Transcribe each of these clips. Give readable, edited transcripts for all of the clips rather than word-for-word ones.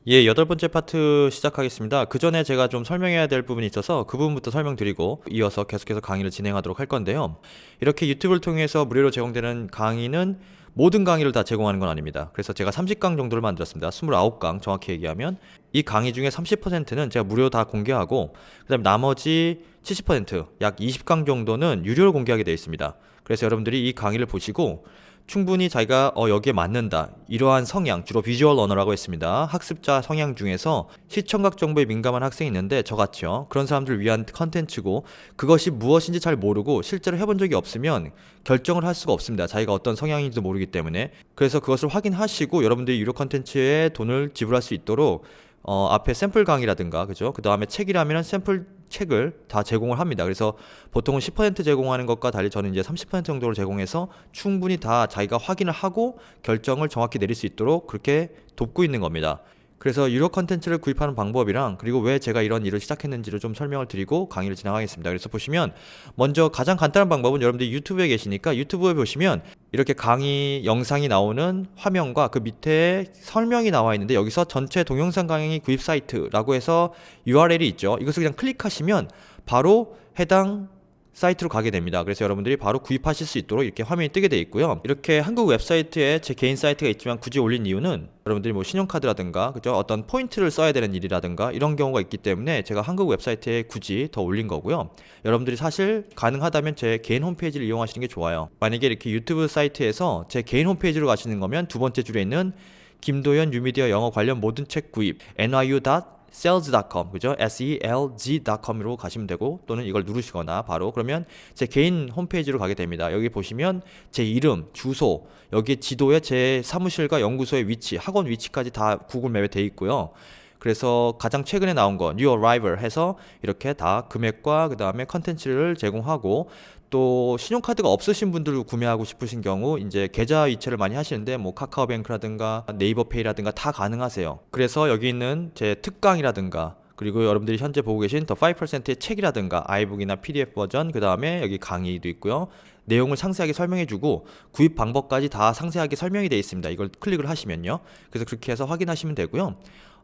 예, 여덟 번째 파트 시작하겠습니다. 그 전에 제가 좀 설명해야 될 부분이 있어서 그 부분부터 설명드리고 이어서 계속해서 강의를 진행하도록 할 건데요. 이렇게 유튜브를 통해서 무료로 제공되는 강의는 모든 강의를 다 제공하는 건 아닙니다. 그래서 제가 30강 정도를 만들었습니다. 29강 정확히 얘기하면 이 강의 중에 30%는 제가 무료 다 공개하고 그다음에 나머지 70%, 약 20강 정도는 유료로 공개하게 되어 있습니다. 그래서 여러분들이 이 강의를 보시고 충분히 자기가 여기에 맞는다, 이러한 성향, 주로 비주얼 러너라고 했습니다. 학습자 성향 중에서 시청각 정보에 민감한 학생이 있는데 저같이요, 그런 사람들을 위한 컨텐츠고, 그것이 무엇인지 잘 모르고 실제로 해본 적이 없으면 결정을 할 수가 없습니다. 자기가 어떤 성향인지도 모르기 때문에. 그래서 그것을 확인하시고 여러분들이 유료 컨텐츠에 돈을 지불할 수 있도록 앞에 샘플 강의라든가, 그죠? 그 다음에 책이라면 샘플 책을 다 제공을 합니다. 그래서 보통은 10% 제공하는 것과 달리 저는 이제 30% 정도로 제공해서 충분히 다 자기가 확인을 하고 결정을 정확히 내릴 수 있도록 그렇게 돕고 있는 겁니다. 그래서 유료 컨텐츠를 구입하는 방법이랑, 그리고 왜 제가 이런 일을 시작했는지를 좀 설명을 드리고 강의를 진행하겠습니다. 그래서 보시면 먼저 가장 간단한 방법은, 여러분들이 유튜브에 계시니까 유튜브에 보시면 이렇게 강의 영상이 나오는 화면과 그 밑에 설명이 나와 있는데, 여기서 전체 동영상 강의 구입 사이트라고 해서 URL이 있죠. 이것을 그냥 클릭하시면 바로 해당 사이트로 가게 됩니다. 그래서 여러분들이 바로 구입하실 수 있도록 이렇게 화면이 뜨게 되어 있고요. 이렇게 한국 웹사이트에 제 개인 사이트가 있지만 굳이 올린 이유는, 여러분들이 뭐 신용카드라든가, 그죠? 어떤 포인트를 써야 되는 일이라든가 이런 경우가 있기 때문에 제가 한국 웹사이트에 굳이 더 올린 거고요. 여러분들이 사실 가능하다면 제 개인 홈페이지를 이용하시는 게 좋아요. 만약에 이렇게 유튜브 사이트에서 제 개인 홈페이지로 가시는 거면 두 번째 줄에 있는 김도현 뉴미디어 영어 관련 모든 책 구입 nyu.sales.com, 그죠? selg.com으로 가시면 되고, 또는 이걸 누르시거나 바로 그러면 제 개인 홈페이지로 가게 됩니다. 여기 보시면 제 이름, 주소, 여기 지도에 제 사무실과 연구소의 위치, 학원 위치까지 다 구글 맵에 돼 있고요. 그래서 가장 최근에 나온 거 New Arrival 해서 이렇게 다 금액과 그 다음에 컨텐츠를 제공하고, 또 신용카드가 없으신 분들 구매하고 싶으신 경우 이제 계좌 이체를 많이 하시는데, 뭐 카카오뱅크라든가 네이버페이라든가 다 가능하세요. 그래서 여기 있는 제 특강이라든가, 그리고 여러분들이 현재 보고 계신 더 5%의 책이라든가 아이북이나 PDF 버전, 그 다음에 여기 강의도 있고요. 내용을 상세하게 설명해주고 구입 방법까지 다 상세하게 설명이 되어 있습니다. 이걸 클릭을 하시면요. 그래서 그렇게 해서 확인하시면 되고요.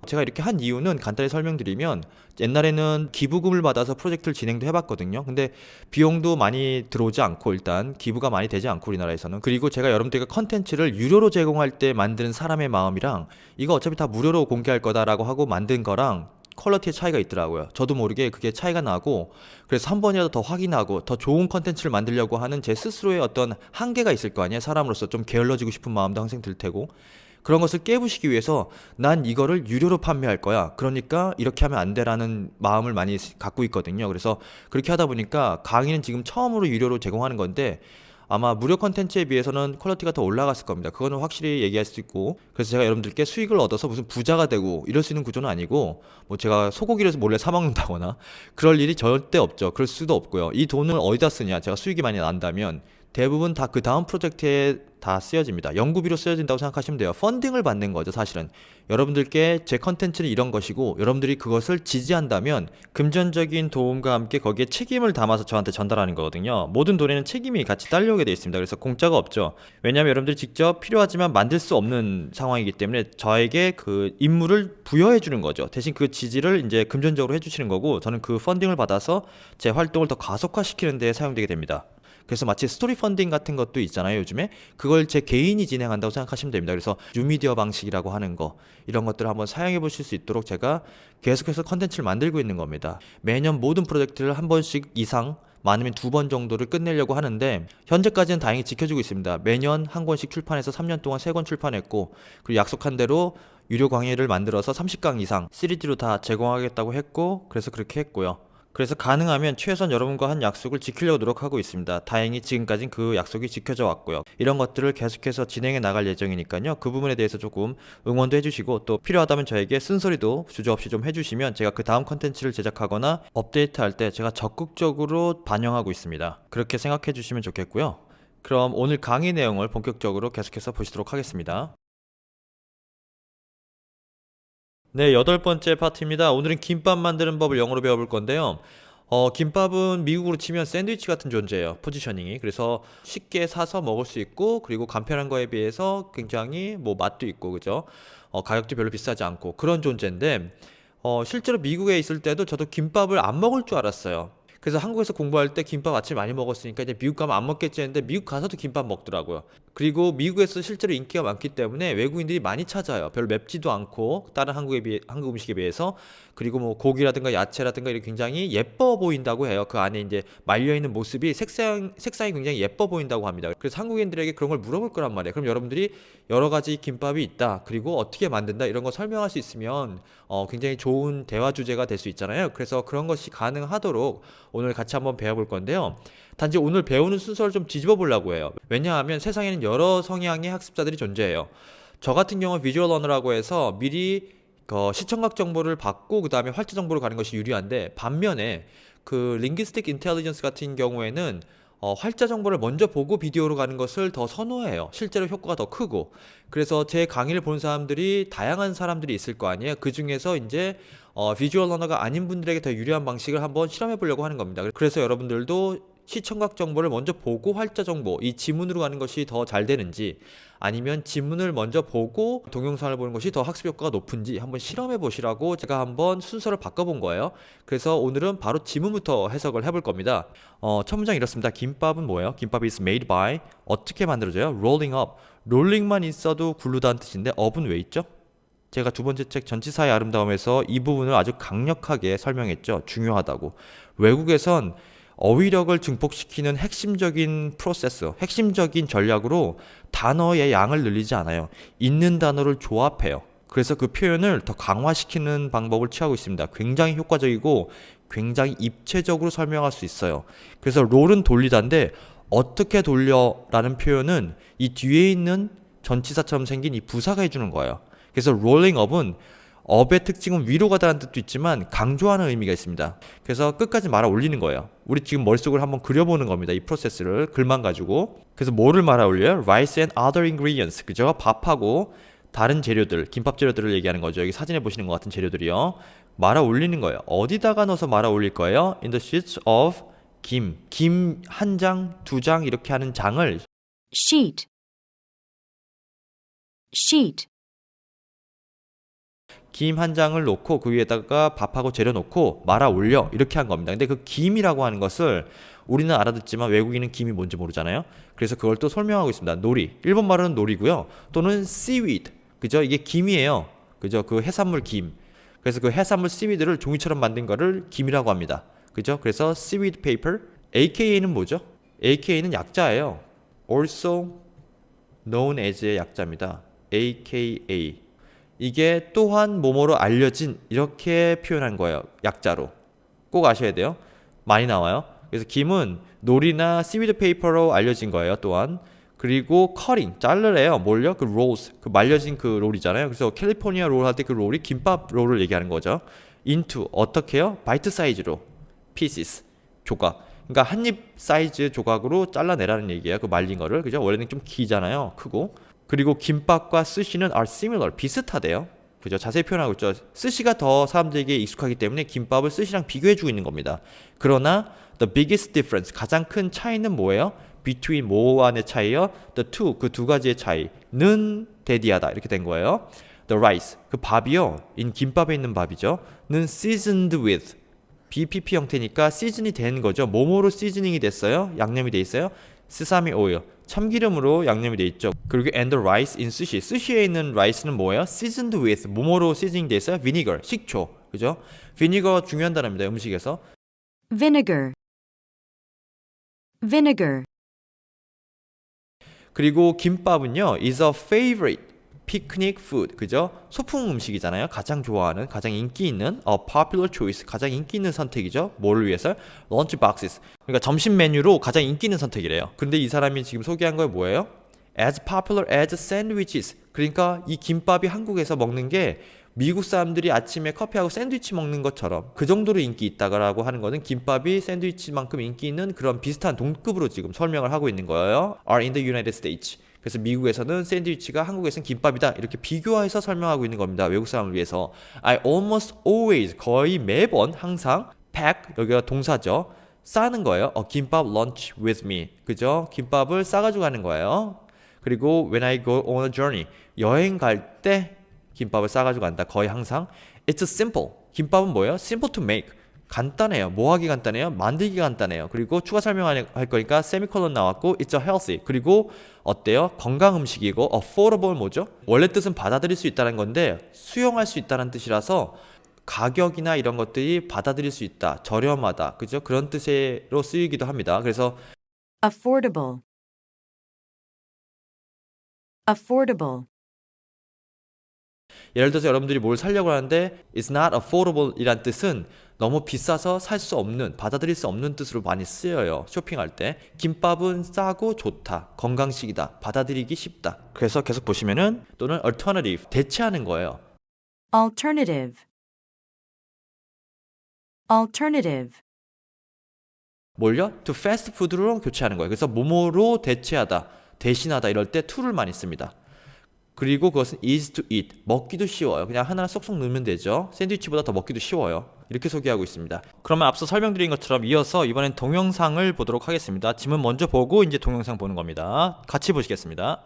제가 이렇게 한 이유는 간단히 설명드리면, 옛날에는 기부금을 받아서 프로젝트를 진행도 해봤거든요. 근데 비용도 많이 들어오지 않고, 일단 기부가 많이 되지 않고 우리나라에서는. 그리고 제가 여러분들에게 컨텐츠를 유료로 제공할 때 만드는 사람의 마음이랑, 이거 어차피 다 무료로 공개할 거다라고 하고 만든 거랑 퀄리티의 차이가 있더라고요. 저도 모르게 그게 차이가 나고, 그래서 한 번이라도 더 확인하고 더 좋은 컨텐츠를 만들려고 하는 제 스스로의 어떤 한계가 있을 거 아니에요. 사람으로서 좀 게을러지고 싶은 마음도 항상 들 테고, 그런 것을 깨부시기 위해서 난 이거를 유료로 판매할 거야, 그러니까 이렇게 하면 안 돼라는 마음을 많이 갖고 있거든요. 그래서 그렇게 하다 보니까 강의는 지금 처음으로 유료로 제공하는 건데, 아마 무료 컨텐츠에 비해서는 퀄리티가 더 올라갔을 겁니다. 그거는 확실히 얘기할 수 있고, 그래서 제가 여러분들께 수익을 얻어서 무슨 부자가 되고 이럴 수 있는 구조는 아니고, 뭐 제가 소고기를 몰래 사 먹는다거나 그럴 일이 절대 없죠. 그럴 수도 없고요. 이 돈을 어디다 쓰냐, 제가 수익이 많이 난다면 대부분 다 그 다음 프로젝트에 다 쓰여집니다. 연구비로 쓰여진다고 생각하시면 돼요. 펀딩을 받는 거죠, 사실은. 여러분들께 제 컨텐츠는 이런 것이고, 여러분들이 그것을 지지한다면 금전적인 도움과 함께 거기에 책임을 담아서 저한테 전달하는 거거든요. 모든 돈에는 책임이 같이 딸려오게 되어 있습니다. 그래서 공짜가 없죠. 왜냐하면 여러분들이 직접 필요하지만 만들 수 없는 상황이기 때문에 저에게 그 임무를 부여해 주는 거죠. 대신 그 지지를 이제 금전적으로 해주시는 거고, 저는 그 펀딩을 받아서 제 활동을 더 가속화시키는 데 사용되게 됩니다. 그래서 마치 스토리 펀딩 같은 것도 있잖아요, 요즘에. 그걸 제 개인이 진행한다고 생각하시면 됩니다. 그래서 뉴미디어 방식이라고 하는 거, 이런 것들을 한번 사용해 보실 수 있도록 제가 계속해서 컨텐츠를 만들고 있는 겁니다. 매년 모든 프로젝트를 한 번씩 이상, 많으면 두 번 정도를 끝내려고 하는데, 현재까지는 다행히 지켜주고 있습니다. 매년 한 권씩 출판해서 3년 동안 3권 출판했고, 그리고 약속한 대로 유료 강의를 만들어서 30강 이상 시리즈로 다 제공하겠다고 했고, 그래서 그렇게 했고요. 그래서 가능하면 최선 여러분과 한 약속을 지키려고 노력하고 있습니다. 다행히 지금까진 그 약속이 지켜져 왔고요. 이런 것들을 계속해서 진행해 나갈 예정이니까요. 그 부분에 대해서 조금 응원도 해주시고, 또 필요하다면 저에게 쓴소리도 주저없이 좀 해주시면 제가 그 다음 컨텐츠를 제작하거나 업데이트할 때 제가 적극적으로 반영하고 있습니다. 그렇게 생각해 주시면 좋겠고요. 그럼 오늘 강의 내용을 본격적으로 계속해서 보시도록 하겠습니다. 네, 여덟 번째 파트입니다. 오늘은 김밥 만드는 법을 영어로 배워볼 건데요. 김밥은 미국으로 치면 샌드위치 같은 존재예요. 포지셔닝이. 그래서 쉽게 사서 먹을 수 있고, 그리고 간편한 거에 비해서 굉장히 뭐 맛도 있고, 그죠? 가격도 별로 비싸지 않고 그런 존재인데, 실제로 미국에 있을 때도 저도 김밥을 안 먹을 줄 알았어요. 그래서 한국에서 공부할 때 김밥 아침 많이 먹었으니까 이제 미국 가면 안 먹겠지 했는데 미국 가서도 김밥 먹더라고요. 그리고 미국에서 실제로 인기가 많기 때문에 외국인들이 많이 찾아요. 별로 맵지도 않고 다른 한국 음식에 비해서. 그리고 뭐 고기라든가 야채라든가 이렇게 굉장히 예뻐 보인다고 해요. 그 안에 이제 말려 있는 모습이 색상이 굉장히 예뻐 보인다고 합니다. 그래서 한국인들에게 그런 걸 물어볼 거란 말이에요. 그럼 여러분들이 여러 가지 김밥이 있다. 그리고 어떻게 만든다. 이런 거 설명할 수 있으면 굉장히 좋은 대화 주제가 될 수 있잖아요. 그래서 그런 것이 가능하도록 오늘 같이 한번 배워볼 건데요. 단지 오늘 배우는 순서를 좀 뒤집어 보려고 해요. 왜냐하면 세상에는 여러 성향의 학습자들이 존재해요. 저 같은 경우는 비주얼 러너라고 해서 미리 시청각 정보를 받고 그 다음에 활자 정보로 가는 것이 유리한데, 반면에 그 링귀스틱 인텔리전스 같은 경우에는 활자 정보를 먼저 보고 비디오로 가는 것을 더 선호해요. 실제로 효과가 더 크고. 그래서 제 강의를 보는 사람들이 다양한 사람들이 있을 거 아니에요. 그 중에서 이제 비주얼 러너가 아닌 분들에게 더 유리한 방식을 한번 실험해 보려고 하는 겁니다. 그래서 여러분들도 시청각 정보를 먼저 보고 활자 정보, 이 지문으로 가는 것이 더 잘 되는지, 아니면 지문을 먼저 보고 동영상을 보는 것이 더 학습 효과가 높은지 한번 실험해 보시라고 제가 한번 순서를 바꿔본 거예요. 그래서 오늘은 바로 지문부터 해석을 해볼 겁니다. 첫 문장 이렇습니다. 김밥은 뭐예요? 김밥이 is made by, 어떻게 만들어져요? rolling up. 롤링만 있어도 굴르다는 뜻인데 up은 왜 있죠? 제가 두 번째 책 전치사의 아름다움에서 이 부분을 아주 강력하게 설명했죠. 중요하다고. 외국에선 어휘력을 증폭시키는 핵심적인 프로세스, 핵심적인 전략으로 단어의 양을 늘리지 않아요. 있는 단어를 조합해요. 그래서 그 표현을 더 강화시키는 방법을 취하고 있습니다. 굉장히 효과적이고 굉장히 입체적으로 설명할 수 있어요. 그래서 롤은 돌리다인데 어떻게 돌려라는 표현은 이 뒤에 있는 전치사처럼 생긴 이 부사가 해주는 거예요. 그래서 rolling up은 업의 특징은 위로 가다는 뜻도 있지만 강조하는 의미가 있습니다. 그래서 끝까지 말아 올리는 거예요. 우리 지금 머릿속으로 한번 그려보는 겁니다. 이 프로세스를 글만 가지고. 그래서 뭐를 말아 올려요? Rice and other ingredients. 그죠? 밥하고 다른 재료들, 김밥 재료들을 얘기하는 거죠. 여기 사진에 보시는 것 같은 재료들이요. 말아 올리는 거예요. 어디다가 넣어서 말아 올릴 거예요? In the sheets of 김. 김 한 장, 두 장 이렇게 하는 장을 sheet, sheet, 김 한 장을 놓고 그 위에다가 밥하고 재료 놓고 말아 올려 이렇게 한 겁니다. 근데 그 김이라고 하는 것을 우리는 알아듣지만 외국인은 김이 뭔지 모르잖아요. 그래서 그걸 또 설명하고 있습니다. 놀이. 일본 말로는 놀이고요. 또는 seaweed. 그죠? 이게 김이에요. 그죠? 그 해산물 김. 그래서 그 해산물 seaweed를 종이처럼 만든 거를 김이라고 합니다. 그죠? 그래서 seaweed paper. AKA는 뭐죠? AKA는 약자예요. also known as의 약자입니다. AKA. 이게 또한 뭐뭐로 알려진 이렇게 표현한 거예요. 약자로. 꼭 아셔야 돼요. 많이 나와요. 그래서 김은 놀이나 시위드 페이퍼로 알려진 거예요. 또한. 그리고 커링, 자르래요. 뭘요? 그 롤스, 그 말려진 그 롤이잖아요. 그래서 캘리포니아 롤 할 때 그 롤이 김밥 롤을 얘기하는 거죠. into, 어떻게요? 바이트 사이즈로. pieces, 조각. 그러니까 한 입 사이즈 조각으로 잘라내라는 얘기예요. 그 말린 거를. 그죠? 원래는 좀 기잖아요. 크고. 그리고 김밥과 스시는 are similar, 비슷하대요. 그죠? 자세히 표현하고 있죠. 스시가 더 사람들에게 익숙하기 때문에 김밥을 스시랑 비교해주고 있는 겁니다. 그러나 the biggest difference, 가장 큰 차이는 뭐예요? between 뭐와의 차이요? the two, 그 두 가지의 차이는 대디하다 이렇게 된 거예요. the rice, 그 밥이요. 인 김밥에 있는 밥이죠. 는 seasoned with, BPP 형태니까 시즌이 된 거죠. 뭐뭐로 시즈닝이 됐어요? 양념이 돼 있어요? 스사미 오일, 참기름으로 양념이 돼 있죠. 그리고 and the rice in sushi. 스시에 있는 라이스는 뭐예요? seasoned with, 뭐뭐로 시즈닝 돼 있어요? vinegar, 식초. 그죠? vinegar 중요한 단어입니다. 음식에서. vinegar, vinegar, 그리고 김밥은요, is a favorite picnic food. 그죠? 소풍 음식이잖아요. 가장 좋아하는, 가장 인기 있는 a popular choice. 가장 인기 있는 선택이죠. 뭐를 위해서? lunch boxes. 그러니까 점심 메뉴로 가장 인기 있는 선택이래요. 근데 이 사람이 지금 소개한 거 뭐예요? as popular as sandwiches. 그러니까 이 김밥이 한국에서 먹는 게 미국 사람들이 아침에 커피하고 샌드위치 먹는 것처럼 그 정도로 인기 있다고 하는 거는 김밥이 샌드위치만큼 인기 있는 그런 비슷한 동급으로 지금 설명을 하고 있는 거예요. are in the United States. 그래서 미국에서는 샌드위치가 한국에서는 김밥이다 이렇게 비교해서 설명하고 있는 겁니다. 외국 사람을 위해서. I almost always, 거의 매번 항상 pack 여기가 동사죠. 싸는 거예요. 김밥 lunch with me. 그죠? 김밥을 싸가지고 가는 거예요. 그리고 when I go on a journey. 여행 갈 때 김밥을 싸가지고 간다. 거의 항상. It's simple. 김밥은 뭐예요? Simple to make. 간단해요. 뭐 하기 간단해요? 만들기 간단해요. 그리고 추가 설명할 거니까 세미콜론 나왔고 It's a healthy. 그리고 어때요? 건강 음식이고 affordable 뭐죠? 원래 뜻은 받아들일 수 있다는 건데 수용할 수 있다는 뜻이라서 가격이나 이런 것들이 받아들일 수 있다. 저렴하다. 그죠? 그런 뜻으로 쓰이기도 합니다. 그래서 affordable, affordable, 예를 들어서 여러분들이 뭘 사려고 하는데 It's not affordable 이란 뜻은 너무 비싸서 살 수 없는, 받아들일 수 없는 뜻으로 많이 쓰여요. 쇼핑할 때. 김밥은 싸고 좋다. 건강식이다. 받아들이기 쉽다. 그래서 계속 보시면은 또는 alternative, 대체하는 거예요. alternative, alternative, 뭘요? to fast food로 교체하는 거예요. 그래서 뭐뭐로 대체하다, 대신하다 이럴 때 to를 많이 씁니다. 그리고 그것은 easy to eat. 먹기도 쉬워요. 그냥 하나 쏙쏙 넣으면 되죠. 샌드위치보다 더 먹기도 쉬워요. 이렇게 소개하고 있습니다. 그러면 앞서 설명드린 것처럼 이어서 이번엔 동영상을 보도록 하겠습니다. 지문 먼저 보고 이제 동영상 보는 겁니다. 같이 보시겠습니다.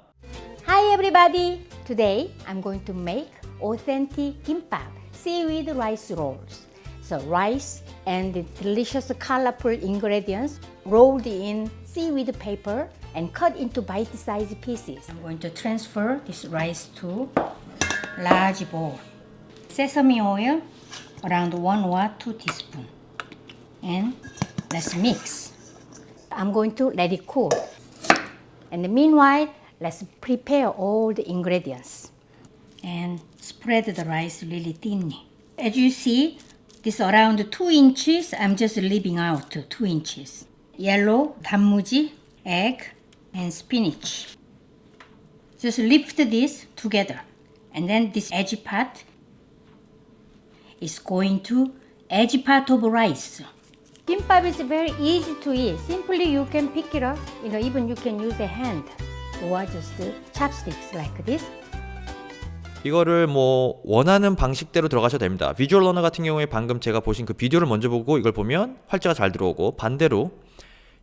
Hi everybody! Today I'm going to make authentic kimbap seaweed rice rolls. So rice and the delicious colorful ingredients rolled in seaweed paper and cut into bite-sized pieces. I'm going to transfer this rice to large bowl. Sesame oil around 1 or 2 teaspoons. And let's mix. I'm going to let it cool. And meanwhile, let's prepare all the ingredients. And spread the rice really thinly. As you see, this around 2 inches, I'm just leaving out 2 inches. Yellow, 단무지, egg, and spinach. Just lift this together. And then this edge part is going to edge part of rice. Kimbap is very easy to eat. Simply you can pick it up. Even you can use a hand or just chopsticks like this. 이거를 뭐 원하는 방식대로 들어가셔도 됩니다. 비주얼 러너 같은 경우에 방금 제가 보신 그 비디오를 먼저 보고 이걸 보면 활자가 잘 들어오고, 반대로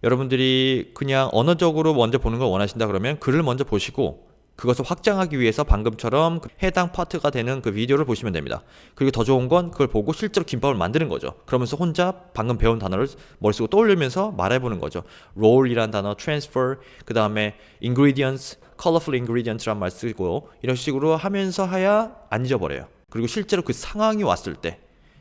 여러분들이 그냥 언어적으로 먼저 보는 걸 원하신다 그러면 글을 먼저 보시고 그것을 확장하기 위해서 방금처럼 해당 파트가 되는 그 비디오를 보시면 됩니다. 그리고 더 좋은 건 그걸 보고 실제로 김밥을 만드는 거죠. 그러면서 혼자 방금 배운 단어를 머릿속으로 떠올리면서 말해보는 거죠. roll이란 단어, transfer, 그 다음에 ingredients, colorful ingredients란 말 쓰고 이런 식으로 하면서 해야 안 잊어버려요. 그리고 실제로 그 상황이 왔을 때,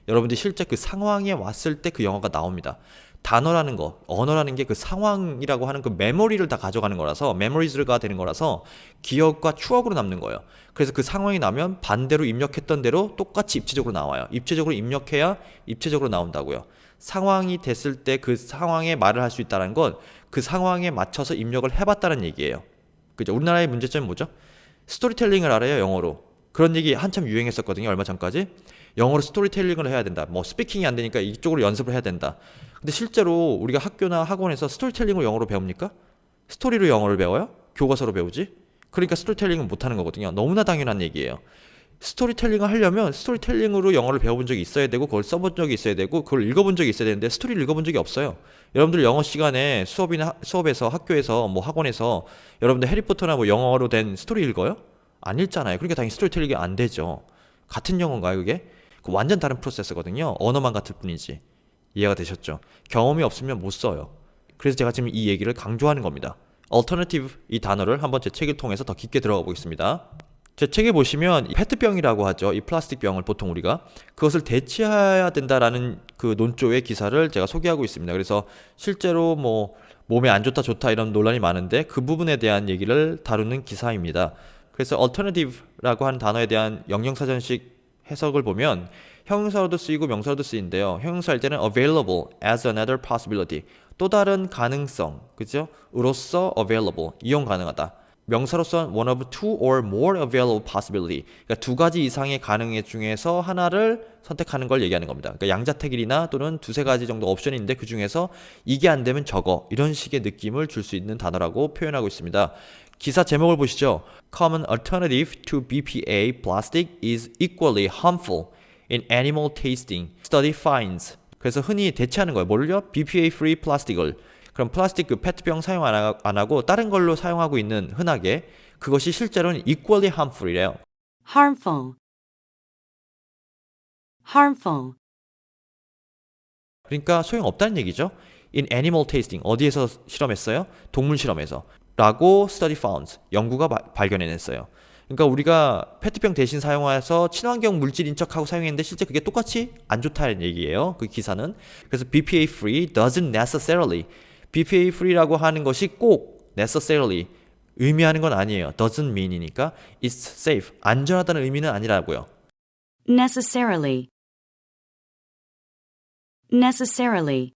여러분들이 실제 그 상황에 왔을 때 그 영어가 나옵니다. 단어라는 거, 언어라는 게 그 상황이라고 하는 그 메모리를 다 가져가는 거라서, 메모리즈가 되는 거라서 기억과 추억으로 남는 거예요. 그래서 그 상황이 나면 반대로 입력했던 대로 똑같이 입체적으로 나와요. 입체적으로 입력해야 입체적으로 나온다고요. 상황이 됐을 때 그 상황에 말을 할 수 있다는 건 그 상황에 맞춰서 입력을 해봤다는 얘기예요. 그죠? 우리나라의 문제점은 뭐죠? 스토리텔링을 알아요, 영어로. 그런 얘기 한참 유행했었거든요, 얼마 전까지. 영어로 스토리텔링을 해야 된다. 뭐 스피킹이 안 되니까 이쪽으로 연습을 해야 된다. 근데 실제로 우리가 학교나 학원에서 스토리텔링을 영어로 배웁니까? 스토리로 영어를 배워요? 교과서로 배우지? 그러니까 스토리텔링은 못하는 거거든요. 너무나 당연한 얘기예요. 스토리텔링을 하려면 스토리텔링으로 영어를 배워본 적이 있어야 되고, 그걸 써본 적이 있어야 되고, 그걸 읽어본 적이 있어야 되는데 스토리를 읽어본 적이 없어요. 여러분들 영어 시간에 수업에서 학교에서 뭐 학원에서 여러분들 해리포터나 뭐 영어로 된 스토리 읽어요? 안 읽잖아요. 그러니까 당연히 스토리텔링이 안 되죠. 같은 영어인가요, 그게? 완전 다른 프로세스거든요. 언어만 같을 뿐이지. 이해가 되셨죠? 경험이 없으면 못 써요. 그래서 제가 지금 이 얘기를 강조하는 겁니다. alternative 이 단어를 한번 제 책을 통해서 더 깊게 들어가 보겠습니다. 제 책에 보시면 페트병이라고 하죠. 이 플라스틱 병을 보통 우리가 그것을 대체해야 된다라는 그 논조의 기사를 제가 소개하고 있습니다. 그래서 실제로 뭐 몸에 안 좋다 좋다 이런 논란이 많은데 그 부분에 대한 얘기를 다루는 기사입니다. 그래서 alternative라고 하는 단어에 대한 영영사전식 해석을 보면 형용사로도 쓰이고 명사로도 쓰이는데요. 형용사일 때는 available as another possibility, 또 다른 가능성, 그죠? 으로서 available, 이용 가능하다. 명사로서는 one of two or more available possibility, 그러니까 두 가지 이상의 가능의 중에서 하나를 선택하는 걸 얘기하는 겁니다. 그러니까 양자택일이나 또는 두세 가지 정도 옵션이 있는데 그 중에서 이게 안 되면 저거, 이런 식의 느낌을 줄 수 있는 단어라고 표현하고 있습니다. 기사 제목을 보시죠. Common alternative to BPA plastic is equally harmful in animal tasting. Study finds. 그래서 흔히 대체하는 거예요. 뭘요? BPA free 플라스틱을. 그럼 플라스틱 그 페트병 사용 안 하고 다른 걸로 사용하고 있는 흔하게 그것이 실제로는 equally harmful이래요. harmful, harmful, 그러니까 소용없다는 얘기죠. In animal testing 어디에서 실험했어요? 동물 실험에서 라고 study found 연구가 발견해냈어요. 그러니까 우리가 페트병 대신 사용해서 친환경 물질인 척하고 사용했는데 실제 그게 똑같이 안 좋다는 얘기예요. 그 기사는. 그래서 BPA free doesn't necessarily BPA free라고 하는 것이 꼭 necessarily 의미하는 건 아니에요. doesn't mean이니까 it's safe 안전하다는 의미는 아니라고요. necessarily, necessarily,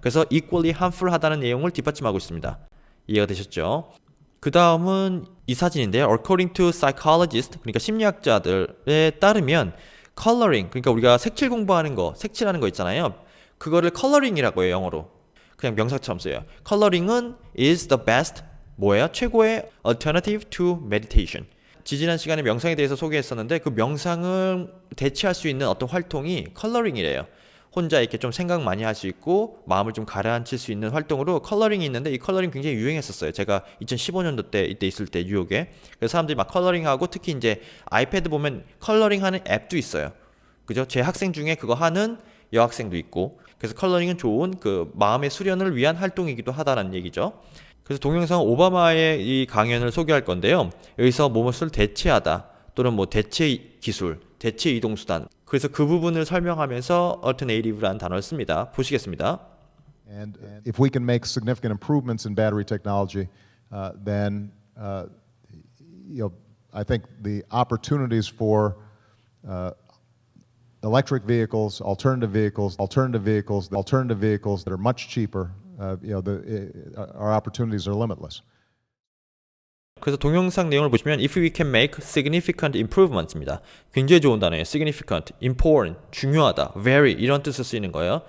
그래서 equally harmful 하다는 내용을 뒷받침하고 있습니다. 이해가 되셨죠? 그 다음은 이 사진인데요. According to psychologists, 그러니까 심리학자들에 따르면 coloring, 그러니까 우리가 색칠 공부하는 거, 색칠하는 거 있잖아요. 그거를 coloring이라고 해요, 영어로. 그냥 명사처럼 써요. coloring은 is the best, 뭐예요? 최고의 alternative to meditation. 지지난 시간에 명상에 대해서 소개했었는데 그 명상을 대체할 수 있는 어떤 활동이 컬러링이래요. 혼자 이렇게 좀 생각 많이 할 수 있고 마음을 좀 가라앉힐 수 있는 활동으로 컬러링이 있는데 이 컬러링 굉장히 유행했었어요. 제가 2015년도 때 이때 있을 때 뉴욕에. 그래서 사람들이 막 컬러링하고 특히 이제 아이패드 보면 컬러링하는 앱도 있어요. 그죠? 제 학생 중에 그거 하는 여학생도 있고. 그래서 컬러링은 좋은 그 마음의 수련을 위한 활동이기도 하다는 얘기죠. 그래서 동영상 오바마의 이 강연을 소개할 건데요. 여기서 무엇을 대체하다 또는 뭐 대체 기술, 대체 이동 수단. 그래서 그 부분을 설명하면서 alternative라는 단어를 씁니다. 보시겠습니다. And if we can make significant improvements in battery technology, then I think the opportunities for electric vehicles, alternative vehicles that are much cheaper, our opportunities are limitless. 그래서 동영상 내용을 보시면 if we can make significant improvements입니다. 굉장히 좋은 단어예요. significant, important, 중요하다, very 이런 뜻을 쓰이는 거예요.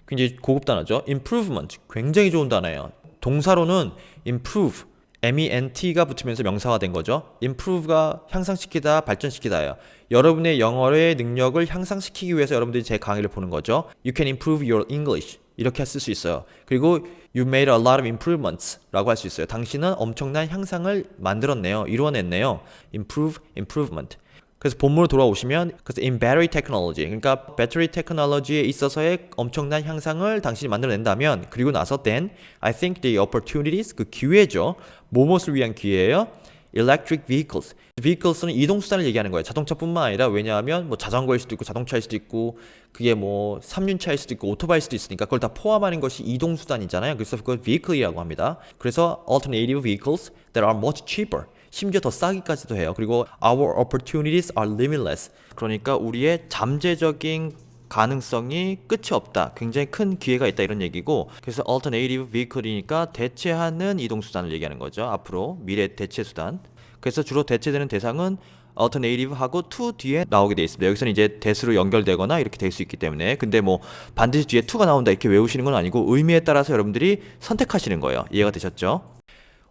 굉장히 고급 단어죠. improvement, 굉장히 좋은 단어예요. 동사로는 improve, MENT가 붙으면서 명사가 된 거죠. improve가 향상시키다, 발전시키다예요. 여러분의 영어의 능력을 향상시키기 위해서 여러분들이 제 강의를 보는 거죠. You can improve your English. 이렇게 쓸 수 있어요. 그리고 You made a lot of improvements 라고 할 수 있어요. 당신은 엄청난 향상을 만들었네요. 이루어냈네요. Improve, improvement. 그래서 본문으로 돌아오시면 그래서 in battery technology 그러니까 배터리 테크놀로지에 있어서의 엄청난 향상을 당신이 만들어낸다면 그리고 나서 then I think the opportunities 그 기회죠. 무엇을 위한 기회예요? Electric vehicles. vehicles는 이동수단을 얘기하는 거예요. 자동차뿐만 아니라 왜냐하면 뭐 자전거일 수도 있고 자동차일 수도 있고 그게 뭐 3륜차일 수도 있고 오토바이일 수도 있으니까 그걸 다 포함하는 것이 이동수단이잖아요. 그래서 그걸 vehicle이라고 합니다. 그래서 alternative vehicles that are much cheaper. 심지어 더 싸기까지도 해요. 그리고 our opportunities are limitless. 그러니까 우리의 잠재적인 가능성이 끝이 없다. 굉장히 큰 기회가 있다 이런 얘기고 그래서 alternative vehicle이니까 대체하는 이동수단을 얘기하는 거죠. 앞으로 미래 대체수단. 그래서 주로 대체되는 대상은 alternative하고 to 뒤에 나오게 되어 있습니다. 여기서는 이제 that으로 연결되거나 이렇게 될 수 있기 때문에 근데 뭐 반드시 뒤에 to가 나온다 이렇게 외우시는 건 아니고 의미에 따라서 여러분들이 선택하시는 거예요. 이해가 되셨죠?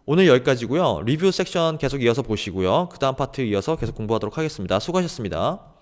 오늘 여기까지고요. 리뷰 섹션 계속 이어서 보시고요. 그 다음 파트 이어서 계속 공부하도록 하겠습니다. 수고하셨습니다.